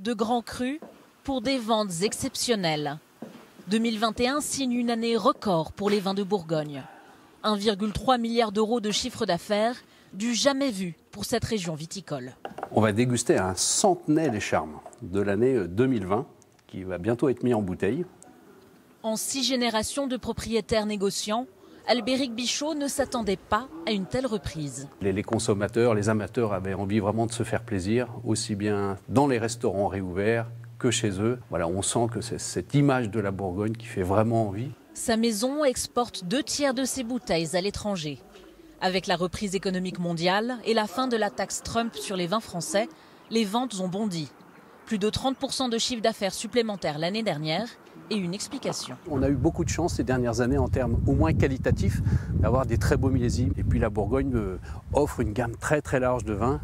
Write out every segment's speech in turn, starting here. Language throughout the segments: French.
de grands crus pour des ventes exceptionnelles. 2021 signe une année record pour les vins de Bourgogne. 1,3 milliard d'euros de chiffre d'affaires, du jamais vu pour cette région viticole. On va déguster un centenaire des charmes de l'année 2020 qui va bientôt être mis en bouteille. En 6 générations de propriétaires négociants, Albéric Bichot ne s'attendait pas à une telle reprise. Les consommateurs, les amateurs avaient envie vraiment de se faire plaisir, aussi bien dans les restaurants réouverts que chez eux. Voilà, on sent que c'est cette image de la Bourgogne qui fait vraiment envie. Sa maison exporte 2 tiers de ses bouteilles à l'étranger. Avec la reprise économique mondiale et la fin de la taxe Trump sur les vins français, les ventes ont bondi. Plus de 30% de chiffre d'affaires supplémentaires l'année dernière. Et une explication. On a eu beaucoup de chance ces dernières années en termes au moins qualitatifs d'avoir des très beaux millésimes. Et puis la Bourgogne offre une gamme très très large de vins,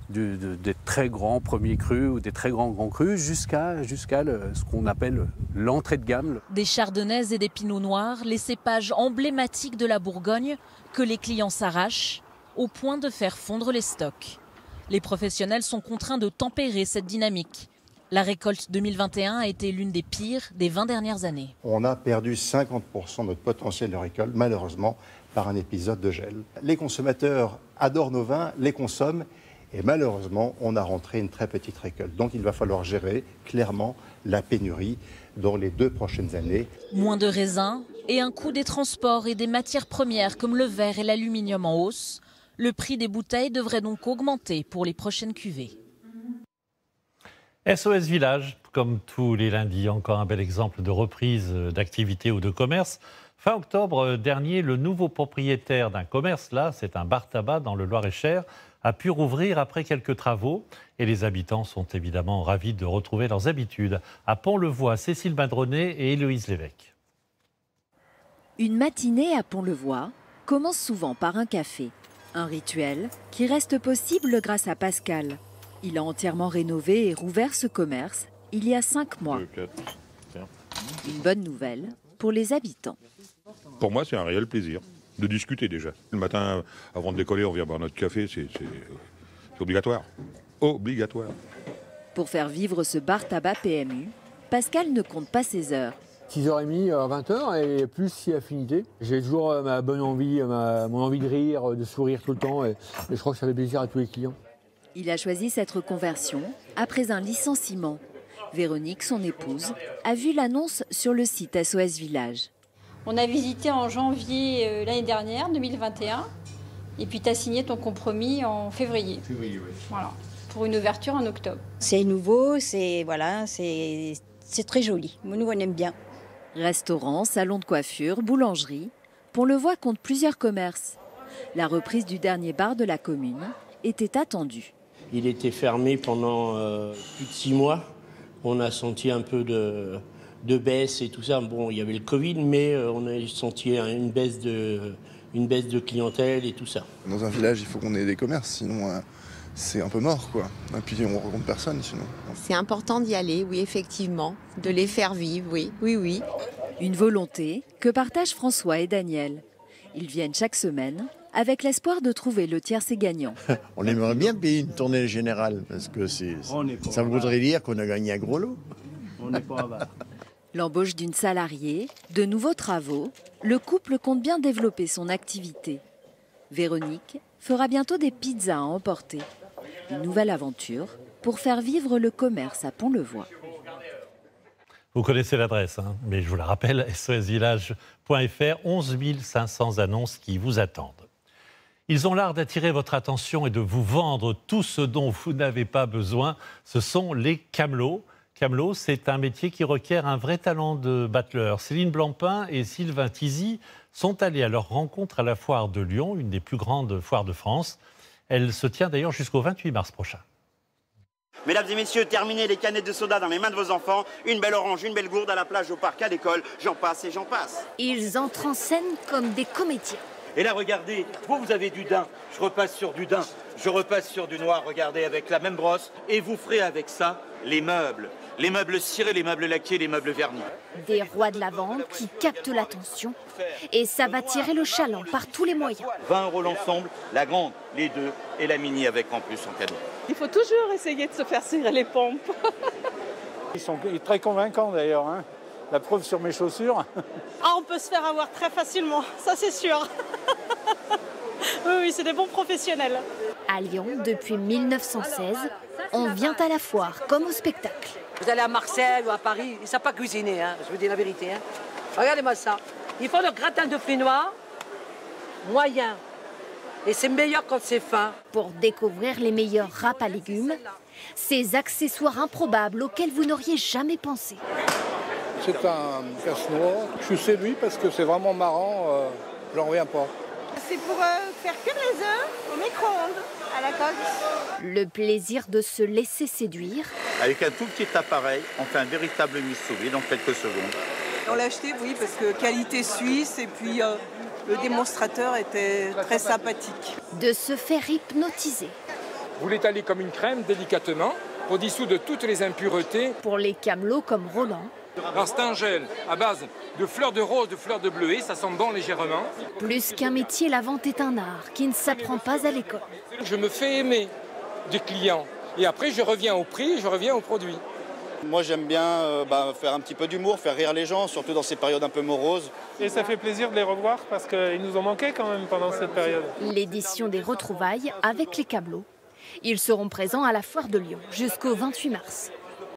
des très grands premiers crus ou des très grands crus jusqu'à ce qu'on appelle l'entrée de gamme. Des chardonnays et des pinots noirs, les cépages emblématiques de la Bourgogne que les clients s'arrachent au point de faire fondre les stocks. Les professionnels sont contraints de tempérer cette dynamique. La récolte 2021 a été l'une des pires des 20 dernières années. On a perdu 50% de notre potentiel de récolte, malheureusement, par un épisode de gel. Les consommateurs adorent nos vins, les consomment, et malheureusement, on a rentré une très petite récolte. Donc il va falloir gérer clairement la pénurie dans les 2 prochaines années. Moins de raisins et un coût des transports et des matières premières comme le verre et l'aluminium en hausse. Le prix des bouteilles devrait donc augmenter pour les prochaines cuvées. SOS Village, comme tous les lundis, encore un bel exemple de reprise d'activité ou de commerce. Fin octobre dernier, le nouveau propriétaire d'un commerce, là, c'est un bar tabac dans le Loir-et-Cher, a pu rouvrir après quelques travaux. Et les habitants sont évidemment ravis de retrouver leurs habitudes. À Pont-le-Voix, Cécile Madronet et Héloïse Lévesque. Une matinée à Pont-le-Voix commence souvent par un café. Un rituel qui reste possible grâce à Pascal. Il a entièrement rénové et rouvert ce commerce il y a 5 mois. Une bonne nouvelle pour les habitants. Pour moi, c'est un réel plaisir de discuter déjà. Le matin, avant de décoller, on vient boire notre café, c'est obligatoire. Obligatoire. Pour faire vivre ce bar tabac PMU, Pascal ne compte pas ses heures. 6h30 à 20h et plus si affinité. J'ai toujours ma bonne envie, mon envie de rire, de sourire tout le temps et je crois que ça fait plaisir à tous les clients. Il a choisi cette reconversion après un licenciement. Véronique, son épouse, a vu l'annonce sur le site SOS Village. On a visité en janvier l'année dernière, 2021, et puis tu as signé ton compromis en février. Oui. Voilà, pour une ouverture en octobre. C'est nouveau, c'est très joli. Nous, on aime bien. Restaurant, salon de coiffure, boulangerie, Pont-le-Voix compte plusieurs commerces. La reprise du dernier bar de la commune était attendue. Il était fermé pendant plus de 6 mois. On a senti un peu de baisse et tout ça. Bon, il y avait le Covid, mais on a senti une baisse de clientèle et tout ça. Dans un village, il faut qu'on ait des commerces, sinon c'est un peu mort, quoi. Et puis on ne rencontre personne, sinon. C'est important d'y aller, oui, effectivement. De les faire vivre, oui. Une volonté que partagent François et Daniel. Ils viennent chaque semaine avec l'espoir de trouver le tiercé gagnant. On aimerait bien payer une tournée générale, parce que ça voudrait dire qu'on a gagné un gros lot. On n'est pas avare. L'embauche d'une salariée, de nouveaux travaux, le couple compte bien développer son activité. Véronique fera bientôt des pizzas à emporter. Une nouvelle aventure pour faire vivre le commerce à Pont-le-Voix. Vous connaissez l'adresse, hein, mais je vous la rappelle, sosvillage.fr, 11 500 annonces qui vous attendent. Ils ont l'art d'attirer votre attention et de vous vendre tout ce dont vous n'avez pas besoin. Ce sont les camelots. Camelot, c'est un métier qui requiert un vrai talent de battleur. Céline Blancpain et Sylvain Tizy sont allés à leur rencontre à la foire de Lyon, une des plus grandes foires de France. Elle se tient d'ailleurs jusqu'au 28 mars prochain. Mesdames et messieurs, terminez les canettes de soda dans les mains de vos enfants. Une belle orange, une belle gourde à la plage, au parc, à l'école. J'en passe et j'en passe. Ils entrent en scène comme des comédiens. Et là, regardez, vous avez du daim. Je repasse sur du daim. Je repasse sur du noir, regardez, avec la même brosse. Et vous ferez avec ça les meubles. Les meubles cirés, les meubles laqués, les meubles vernis. Des rois de la vente qui captent l'attention. Et ça va tirer le chaland par tous les moyens. 20 € l'ensemble, la grande, les deux, et la mini avec en plus en cadeau. Il faut toujours essayer de se faire cirer les pompes. Ils sont très convaincants d'ailleurs, hein. La preuve sur mes chaussures. Ah, on peut se faire avoir très facilement, ça c'est sûr. Oui, c'est des bons professionnels. À Lyon, depuis 1916, on vient à la foire comme au spectacle. Vous allez à Marseille ou à Paris, ils ne savent pas cuisiner, hein, je vous dis la vérité. Hein. Regardez-moi ça. Ils font le gratin de fruits noirs, moyen. Et c'est meilleur quand c'est fin. Pour découvrir les meilleurs râpes à légumes, ces accessoires improbables auxquels vous n'auriez jamais pensé. C'est un casse-noix. Je suis séduit parce que c'est vraiment marrant, j'en reviens pas. C'est pour faire cuire les œufs au micro-ondes, à la coque. Le plaisir de se laisser séduire. Avec un tout petit appareil, on fait un véritable miso-vide dans quelques secondes. On l'a acheté, oui, parce que qualité suisse et puis le démonstrateur était très sympathique. De se faire hypnotiser. Vous l'étalez comme une crème délicatement pour dissoudre toutes les impuretés. Pour les camelots comme Roland. Alors c'est un gel à base de fleurs de rose, de fleurs de bleuet, ça sent bon légèrement. Plus qu'un métier, la vente est un art qui ne s'apprend pas à l'école. Je me fais aimer du client et après je reviens au prix, je reviens au produit. Moi j'aime bien faire un petit peu d'humour, faire rire les gens, surtout dans ces périodes un peu moroses. Et ça fait plaisir de les revoir parce qu'ils nous ont manqué quand même pendant cette période. L'édition des retrouvailles avec les camelots. Ils seront présents à la foire de Lyon jusqu'au 28 mars.